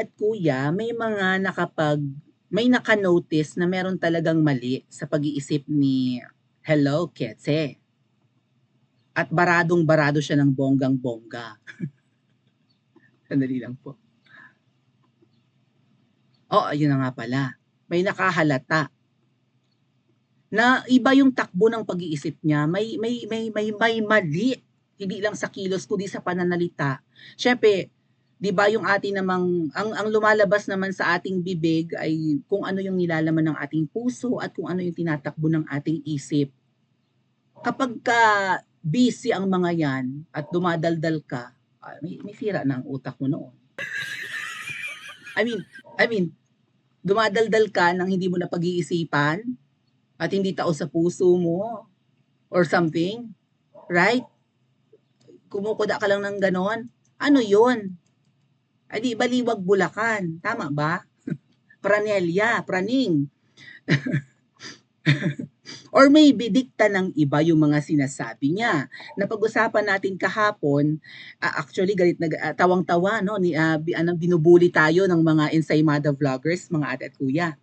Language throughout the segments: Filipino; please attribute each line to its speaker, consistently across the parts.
Speaker 1: At kuya, may naka-notice na meron talagang mali sa pag-iisip ni Hello, Ketse. At baradong-barado siya ng bonggang-bongga. Sandali lang po. Oh, ayun na nga pala. May nakahalata na iba yung takbo ng pag-iisip niya. May mali. Hindi lang sa kilos, kundi sa pananalita. Siyempre, 'di ba yung ating namang ang lumalabas naman sa ating bibig ay kung ano yung nilalaman ng ating puso at kung ano yung tinatakbo ng ating isip. Kapag ka busy ang mga yan at dumadaldal ka, may sira na ang utak mo noon. I mean, I mean, dumadaldal ka nang hindi mo na pag-iisipan at hindi tao sa puso mo or something, right? Kumukuda ka lang ng ganon. Ano yun? Ay di baliwag Bulacan. Tama ba? Pranelya, praning. Or maybe dikta ng iba yung mga sinasabi niya. Napag-usapan natin kahapon, actually galit na tawang-tawa no ni binubuli tayo ng mga Ensaymada vloggers, mga ate at kuya.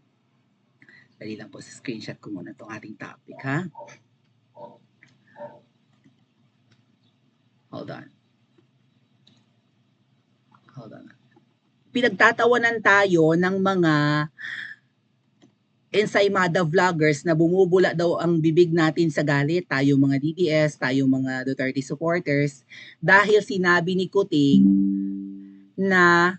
Speaker 1: Dali lang po sa screenshot ko muna tong ating topic ha. Hold on. Pinagtatawanan tayo ng mga Ensaymada vloggers na bumubula daw ang bibig natin sa galit, tayo mga DDS, tayo mga Duterte supporters, dahil sinabi ni Kuting na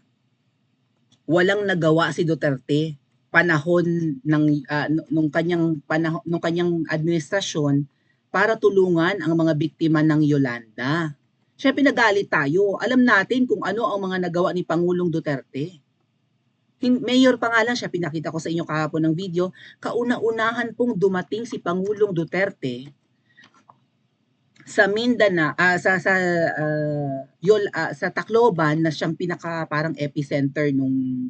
Speaker 1: walang nagawa si Duterte panahon ng nung kanyang administrasyon para tulungan ang mga biktima ng Yolanda. Siyempre nagalit tayo. Alam natin kung ano ang mga nagawa ni Pangulong Duterte. Mayor pa nga lang siya, pinakita ko sa inyo kahapon ng video, kauna-unahan pong dumating si Pangulong Duterte sa Mindanao, sa Tacloban na siyang pinaka parang epicenter nung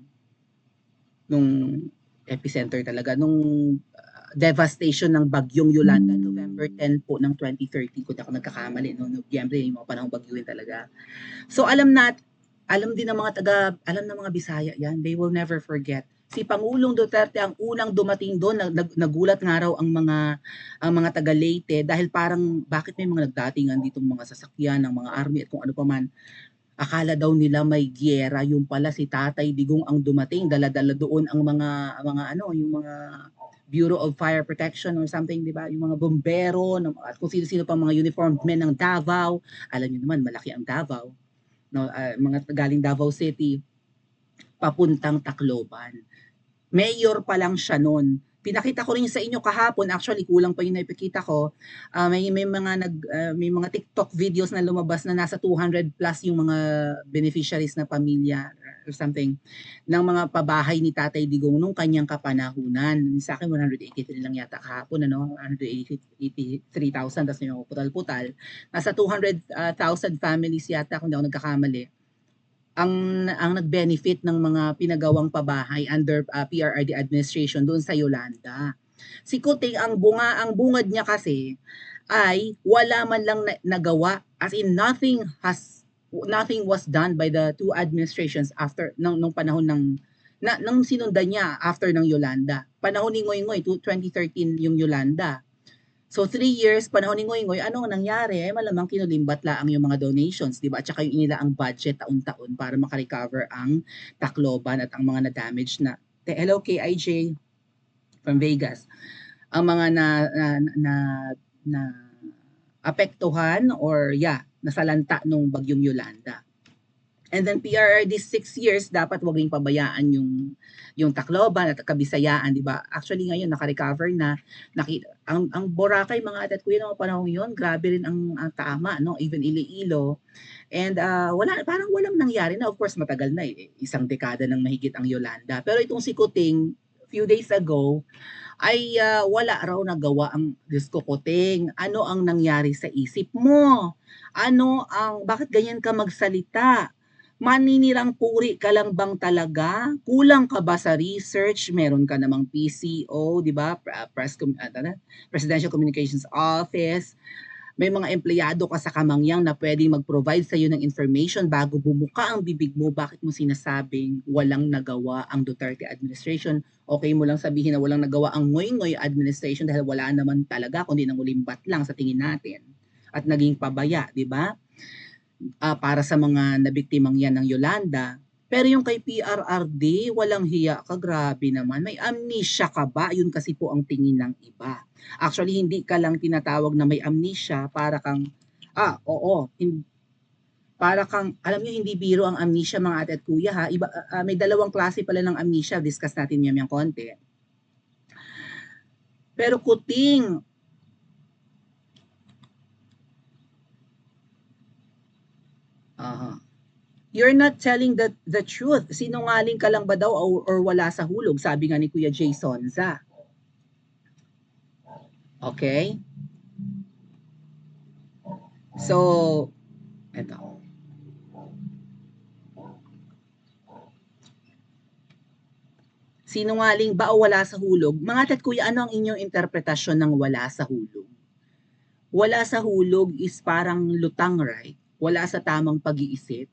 Speaker 1: epicenter talaga nung devastation ng bagyong Yolanda, November 10 po ng 2013, kung ako nagkakamali, no, Nobyembre, yung mga panahong bagyo yun talaga. So alam din ng mga Bisaya yan, they will never forget. Si Pangulong Duterte ang unang dumating doon, nagulat nga raw ang mga taga Leyte dahil parang bakit may mga nagdatingan ditong mga sasakyan ng mga army at kung ano pa man. Akala daw nila may giyera, yung pala si Tatay Digong ang dumating, dala-dala doon ang yung mga Bureau of Fire Protection or something, di ba? Yung mga bombero, at kung sino-sino pa mga uniformed men ng Davao. Alam niyo naman, malaki ang Davao. No, mga galing Davao City papuntang Tacloban. Mayor pa lang siya noon. Pinakita ko rin sa inyo kahapon, actually kulang pa yung naipakita ko. May mga TikTok videos na lumabas na nasa 200 plus yung mga beneficiaries na pamilya or something ng mga pabahay ni Tatay Digong nung kanyang kapanahunan. Sa akin 183 lang yata kahapon, 183,000, tapos yung putal-putal. Nasa 200,000 families yata kung di ako nagkakamali ang nag-benefit ng mga pinagawang pabahay under PRRD administration doon sa Yolanda. Si Kuting ang bungad niya kasi ay wala man lang nagawa, as in nothing was done by the two administrations after nung panahon nung sinundan niya after ng Yolanda. Panahon ni Ngoy-Ngoy 2013 yung Yolanda. So 3 years, panahon ni Ngoy-Ngoy, ano ang nangyari? Malamang kinulimbat laang yung mga donations, di ba? At saka yung inila ang budget taon-taon para makarecover ang Tacloban at ang mga na-damage na. Hello KIJ from Vegas. Ang mga na apektuhan or nasalanta nung bagyong Yolanda. And then PRRD 6 years, dapat wag ring pabayaan yung Tacloban at Kabisayaan, di ba? Actually ngayon naka-recover na. Ang Boracay, mga atat kuya, noong panahon yun, grabe rin ang tama, no? Even Iloilo. And parang walang nangyari na. Of course, matagal na isang dekada nang mahigit ang Yolanda. Pero itong si Kuting, few days ago, ay wala raw nagawa ang Diyos ko, Kuting. Ano ang nangyari sa isip mo? Bakit ganyan ka magsalita? Maninirang puri ka lang bang talaga? Kulang ka ba sa research? Meron ka namang PCO, di ba? Presidential Communications Office. May mga empleyado ka sa Kamangyang na pwedeng mag-provide sa iyo ng information bago bumuka ang bibig mo. Bakit mo sinasabing walang nagawa ang Duterte administration? Okay mo lang sabihin na walang nagawa ang Ngoy-Ngoy administration dahil wala naman talaga, kundi nangulimbat lang sa tingin natin. At naging pabaya, di ba? Para sa mga nabiktimang yan ng Yolanda. Pero yung kay PRRD, walang hiya ka, grabe naman. May amnesia ka ba? Yun kasi po ang tingin ng iba. Actually, hindi ka lang tinatawag na may amnesia para kang, oo, para kang, alam niyo, hindi biro ang amnesia mga ate at kuya ha. Iba, may dalawang klase pala ng amnesia, discuss natin yan konti. Pero kuting, you're not telling the truth. Sinungaling ka lang ba daw or wala sa hulog? Sabi nga ni Kuya Jason Za. Okay? So, eto. Sinungaling ba o wala sa hulog? Mga tat kuya, ano ang inyong interpretasyon ng wala sa hulog? Wala sa hulog is parang lutang, right? Wala sa tamang pag-iisip.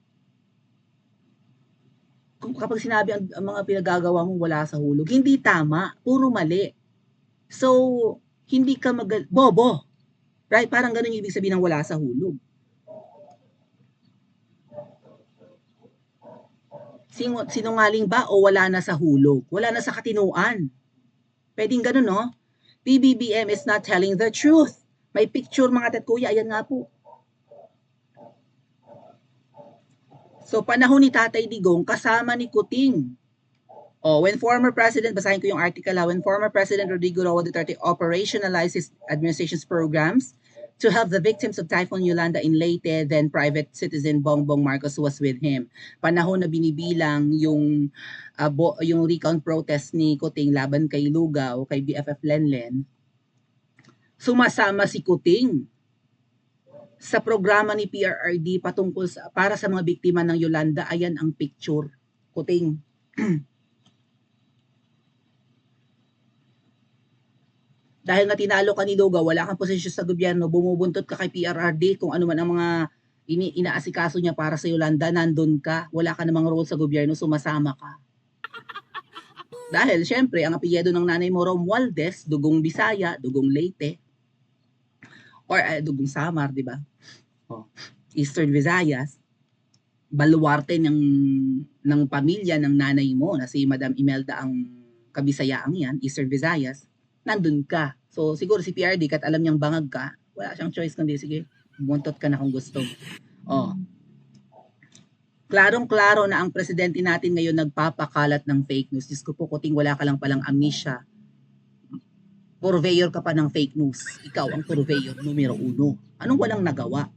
Speaker 1: Kapag sinabi ang mga pinagagawa mo wala sa hulog, hindi tama, puro mali. So, hindi ka bobo. Right? Parang ganun yung ibig sabihin ng wala sa hulog. Sinungaling ba o wala na sa hulog? Wala na sa katinuan. Pwedeng ganun, no? PBBM is not telling the truth. May picture mga tat kuya, ayan nga po. So, panahon ni Tatay Digong, kasama ni Kuting. When former President, basahin ko yung article when former President Rodrigo Roa Duterte operationalized his administration's programs to help the victims of Typhoon Yolanda in Leyte, then private citizen Bongbong Marcos was with him. Panahon na binibilang yung recount protest ni Kuting laban kay Lugaw, kay BFF Lenlen, sumasama si Kuting sa programa ni PRRD patungkol para sa mga biktima ng Yolanda. Ayan ang picture. Kuting. Dahil nga tinalo ka ni Lugaw, wala kang posisyon sa gobyerno, bumubuntot ka kay PRRD, kung ano man ang mga inaasikaso niya para sa Yolanda, nandun ka, wala ka namang role sa gobyerno, sumasama ka. Dahil syempre, ang apelyido ng nanay mo Romualdez, dugong Bisaya, dugong Leyte, or dugong Samar, di ba? Eastern Visayas, baluarte ng pamilya ng nanay mo na si Madam Imelda ang kabisayaang yan, Eastern Visayas, nandun ka. So, siguro si PRD, kat alam niyang bangag ka, wala siyang choice kundi, sige, bumuntot ka na kung gusto. Klarong-klaro na ang presidente natin ngayon nagpapakalat ng fake news. Diyos ko po, Kuting, wala ka lang palang amnesia. Purveyor ka pa ng fake news. Ikaw ang purveyor numero 1. Anong walang nagawa?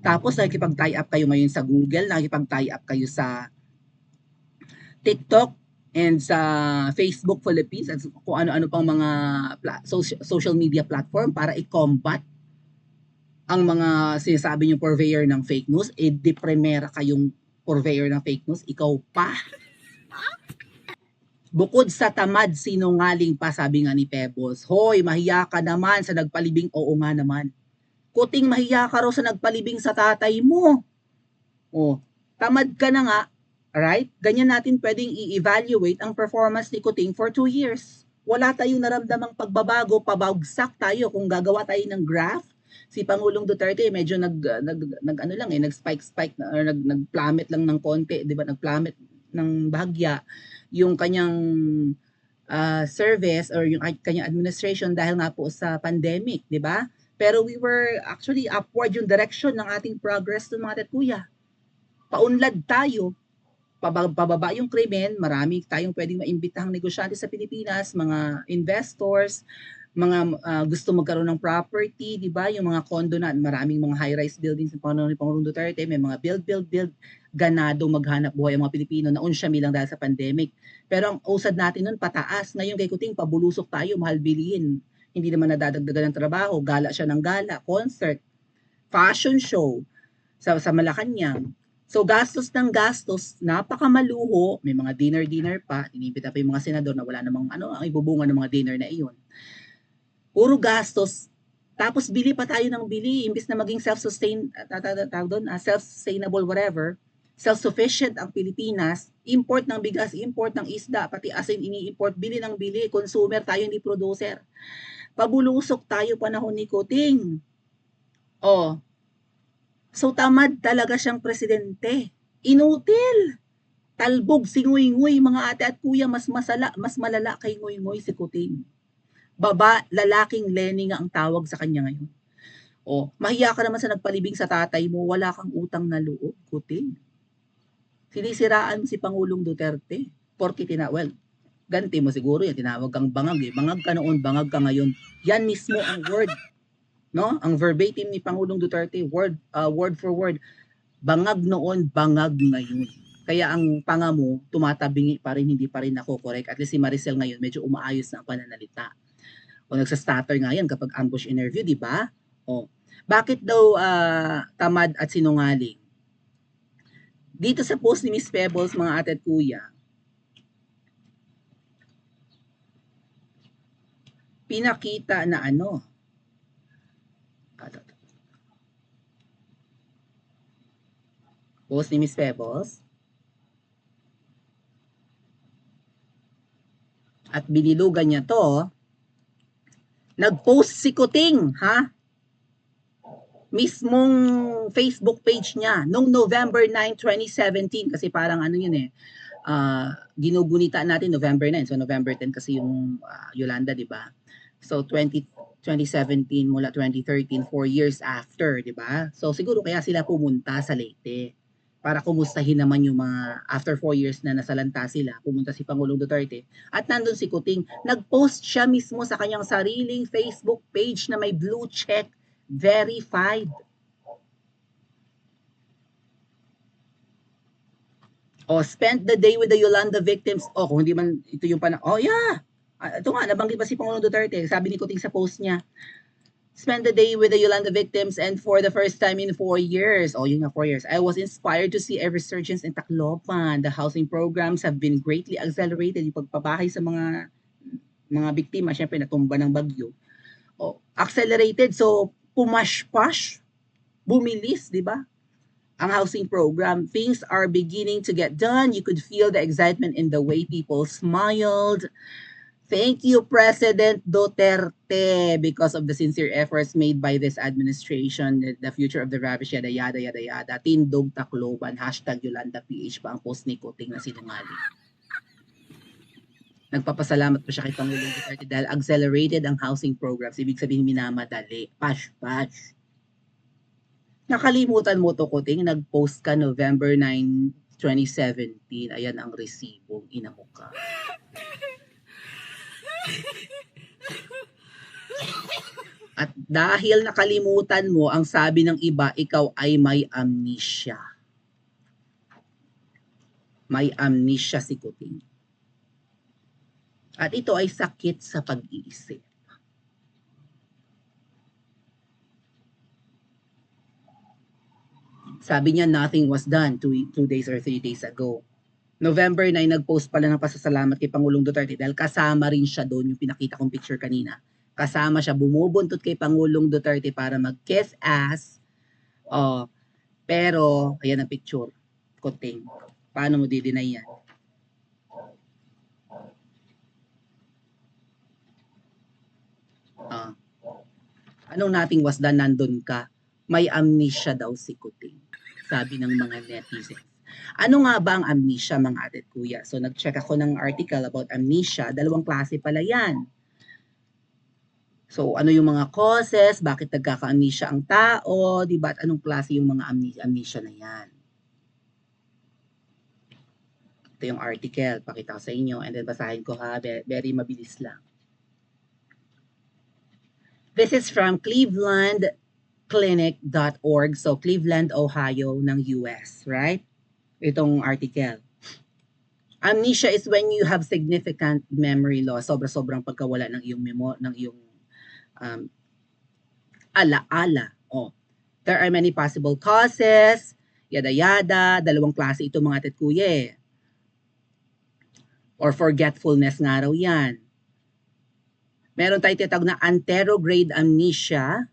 Speaker 1: Tapos, nakikipag-tie up kayo ngayon sa Google, nakikipag-tie up kayo sa TikTok, and sa Facebook Philippines at kung ano-ano pang mga social media platform para i-combat ang mga sinasabi niyong purveyor ng fake news. Di primera kayong purveyor ng fake news, ikaw pa. Bukod sa tamad, sinungaling pa, sabi nga ni Pebbles. Hoy, mahiya ka naman sa nagpalibing. Oo nga naman. Kuting, mahiya ka raw sa nagpalibing sa tatay mo. Tamad ka na nga. Right? Ganyan natin pwedeng i-evaluate ang performance ni Kuting for 2 years. Wala tayong naramdamang pagbabago, pabagsak tayo kung gagawa tayo ng graph. Si Pangulong Duterte medyo nag-spike or nag-plummet lang ng konti, 'di ba? Nag-plummet ng bahagya yung kanyang service or yung kanyang administration dahil nga po sa pandemic, 'di ba? Pero we were actually upward yung direction ng ating progress ng mga tetkuya. Paunlad tayo. Pababa yung krimen, marami tayong pwedeng maimbitahang negosyante sa Pilipinas, mga investors, mga gusto magkaroon ng property, di ba? Yung mga condo na, maraming mga high-rise buildings ng panahon ni Pangulong Duterte, may mga build, ganado maghanap buhay ang mga Pilipino, naunsyami lang dahil sa pandemic. Pero ang usad natin nun, pataas. Ngayon kay Kuting, pabulusok tayo, mahal bilihin. Hindi naman nadadagdagan ng trabaho, gala siya ng gala, concert, fashion show sa Malacanang. So, gastos ng gastos, napakamaluho, may mga dinner pa, inibita pa yung mga senador na wala namang ang ibubunga ng mga dinner na iyon. Puro gastos, Tapos bili pa tayo ng bili, imbis na maging self-sustainable, whatever, self-sufficient ang Pilipinas, import ng bigas, import ng isda, pati asin ini-import, bili ng bili, consumer tayo, hindi producer. Pabulusok tayo panahon ni Kuting. Oh. So tamad talaga siyang presidente. Inutil. Talbog si Nguy-Nguy, mga ate at kuya, mas malala kay Nguy-Nguy si Kuting. Lalaking Lenny nga ang tawag sa kanya ngayon. Mahiya ka naman sa nagpalibing sa tatay mo, wala kang utang na loob, Kuting. Sinisiraan mo si Pangulong Duterte. Porke ganti mo siguro yan, tinawag kang bangag eh. Bangag ka noon, bangag ka ngayon. Yan mismo ang word. No? Ang verbatim ni Pangulong Duterte, word for word. Bangag noon, bangag ngayon. Kaya ang panga mo, tumatabingi pa rin, hindi pa rin ako correct. At least si Maricel ngayon, medyo umaayos na ang pananalita. Nagsastutter nga yan kapag ambush interview, di ba? Bakit daw tamad at sinungaling? Dito sa post ni Miss Pebbles, mga ate at kuya, pinakita na post ni Miss Pebbles, at binilugan niya to, nag-post si Kuting, ha? Mismong Facebook page niya, noong November 9, 2017, kasi parang yun eh, ginugunita natin November 9, so November 10 kasi yung Yolanda, di ba? So 2017 mula 2013, 4 years after, di ba? So siguro kaya sila pumunta sa Leyte para kumustahin naman yung mga after 4 years na nasalanta sila, pumunta si Pangulong Duterte. At nandun si Kuting, nag-post siya mismo sa kanyang sariling Facebook page na may blue check, verified. Spent the day with the Yolanda victims. Kung hindi man ito yung yeah. Ito nga, nabanggit pa si Pangulong Duterte. Sabi ni Kuting sa post niya, spend the day with the Yolanda victims and for the first time in 4 years, yun nga 4 years, I was inspired to see a resurgence in Tacloban. The housing programs have been greatly accelerated. Yung pagpabahay sa mga biktima, syempre natumba ng bagyo. Accelerated, so pumash-pash, bumilis, di ba? Ang housing program, things are beginning to get done. You could feel the excitement in the way people smiled. Thank you, President Duterte, because of the sincere efforts made by this administration. The future of the rubbish, yada, yada, yada, yada. Tindog Tacloban, #YolandaPH pa ang post ni Kuting na sinungaling. Nagpapasalamat pa siya kay Pangulong Duterte dahil accelerated ang housing programs. Ibig sabihin, minamadali. Pash. Nakalimutan mo to, Kuting. Nag-post ka November 9, 2017. Ayan ang resibong inamuka. At dahil nakalimutan mo, ang sabi ng iba, ikaw ay may amnesia. May amnesia si Kuting. At ito ay sakit sa pag-iisip. Sabi niya, nothing was done 2 days or 3 days ago. November 9, nag-post pala ng pasasalamat kay Pangulong Duterte dahil kasama rin siya doon, yung pinakita kong picture kanina. Kasama siya, bumubuntot kay Pangulong Duterte para mag-kiss ass. Pero, ayan ang picture. Kuting. Paano mo di-deny yan? Anong nothing was done, nandun ka? May amnesia daw si Kuting. Sabi ng mga netizens. Ano nga ba ang amnesia, mga ate at kuya? So nag-check ako ng article about amnesia. 2 klase pala yan. So ano yung mga causes? Bakit nagkaka-amnesia ang tao? Diba? At anong klase yung mga amnesia na yan? Ito yung article. Pakita ko sa inyo. And then basahin ko ha. Very mabilis lang. This is from clevelandclinic.org. So Cleveland, Ohio ng US, right? Itong article. Amnesia is when you have significant memory loss. Sobrang pagkawala ng iyong alaala. There are many possible causes. Yada yada. 2 klase ito, mga ate at kuya. Or forgetfulness nga raw yan. Meron tayong tinatawag na anterograde amnesia.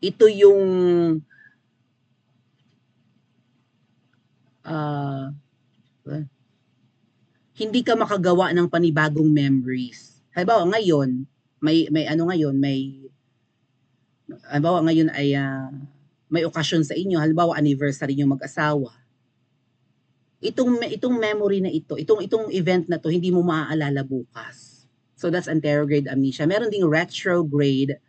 Speaker 1: Ito yung hindi ka makagawa ng panibagong memories. Halimbawa ngayon, halimbawa ngayon ay may okasyon sa inyo, halimbawa anniversary niyo mag-asawa. Itong memory na itong event na to, hindi mo maaalala bukas. So that's anterograde amnesia. Meron ding retrograde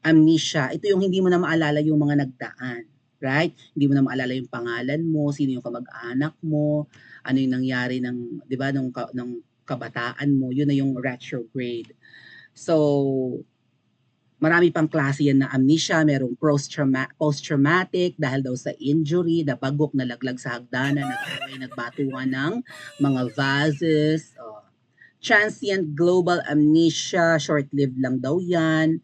Speaker 1: amnesia. Ito yung hindi mo na maalala yung mga nagdaan. Right? Hindi mo na maalala yung pangalan mo, sino yung kamag-anak mo, ano yung nangyari ng, 'di ba, ng kabataan mo. Yun na yung retrograde. So, marami pang klase yan na amnesia. Merong post-traumatic dahil daw sa injury, napagok, nalaglag sa hagdanan, nagbatuhan ng mga vases. Transient global amnesia, short-lived lang daw yan.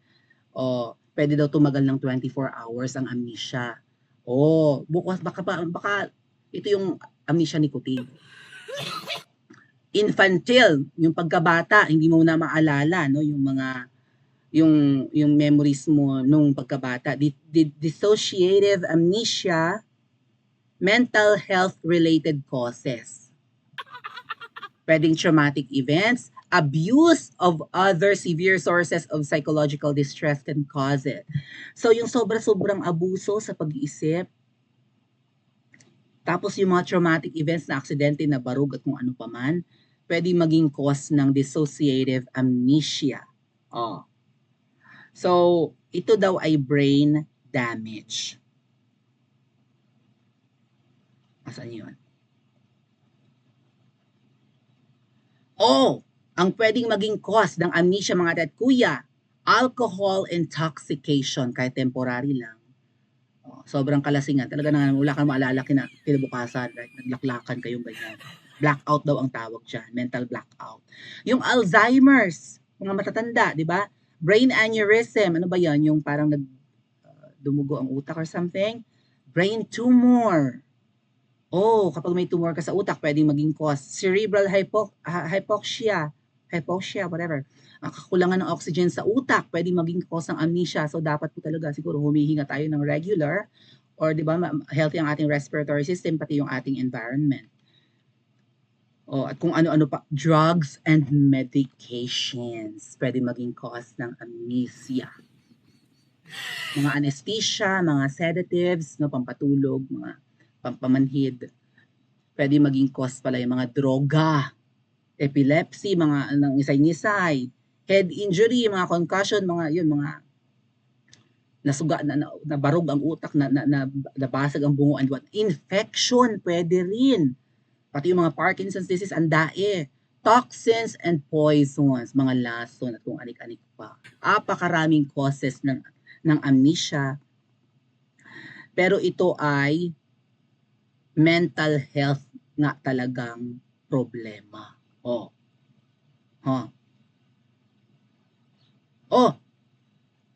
Speaker 1: Pwede daw tumagal ng 24 hours ang amnesia. Bukas baka ito yung amnesia ni Kuting. Infantile, yung pagkabata, hindi mo na maalala, no, yung memories mo nung pagkabata. Dissociative amnesia, mental health related causes. Pwedeng traumatic events, abuse of other severe sources of psychological distress can cause it. So yung sobrang abuso sa pag-iisip, tapos yung mga traumatic events na aksidente, na barug at kung ano paman, pwede maging cause ng dissociative amnesia. So, ito daw ay brain damage. Asan yun? Ang pwedeng maging cause ng amnesia, mga dad kuya, alcohol intoxication, kahit temporary lang. Sobrang kalasingan. Talaga na wala kang maalala kinabukasan, right? Naglaklakan kayong ganyan. Blackout daw ang tawag dyan. Mental blackout. Yung Alzheimer's, mga matatanda, di ba? Brain aneurysm, ano ba yan? Yung parang dumugo ang utak or something. Brain tumor. Kapag may tumor ka sa utak, pwedeng maging cause. Cerebral hypoxia, whatever. Ang kakulangan ng oxygen sa utak, pwedeng maging cause ng amnesia. So, dapat po talaga siguro humihinga tayo ng regular, or di ba, healthy ang ating respiratory system, pati yung ating environment. At kung ano-ano pa, drugs and medications, pwede maging cause ng amnesia. Mga anesthesia, mga sedatives, no, pampatulog, mga pampamanhid. Pwede maging cause pala yung mga droga, epilepsy, mga isay-nisay, head injury, mga concussion, mga nasuga, nabarog ang utak, nabasag ang bungo, and what? Infection, pwede rin. Pati yung mga Parkinson's disease, andae. Toxins and poisons, mga lason at kung anik-anik pa. Apakaraming causes ng amnesia. Pero ito ay mental health nga talagang problema.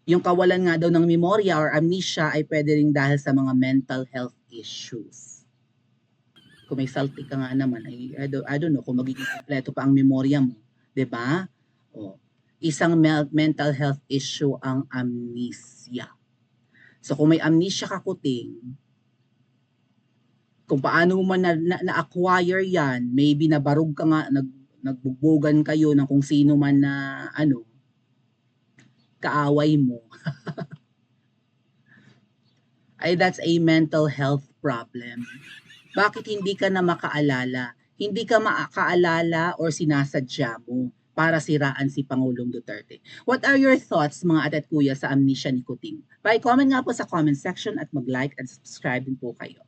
Speaker 1: Yung kawalan nga daw ng memorya or amnesia ay pwede rin dahil sa mga mental health issues. Kung may salty ka nga naman, I don't know kung magiging kompleto pa ang memorya mo. 'Di ba? Isang mental health issue ang amnesia. So kung may amnesia ka, Kuting, kung paano mo man na-acquire yan, maybe nabarog ka nga, nagbugbogan kayo ng kung sino man na kaaway mo. Ay, that's a mental health problem. Bakit hindi ka na makaalala? Hindi ka makaalala or sinasadya mo para siraan si Pangulong Duterte? What are your thoughts, mga ate at kuya, sa amnesia ni Kuting? Pa-comment nga po sa comment section at mag-like and subscribe din po kayo.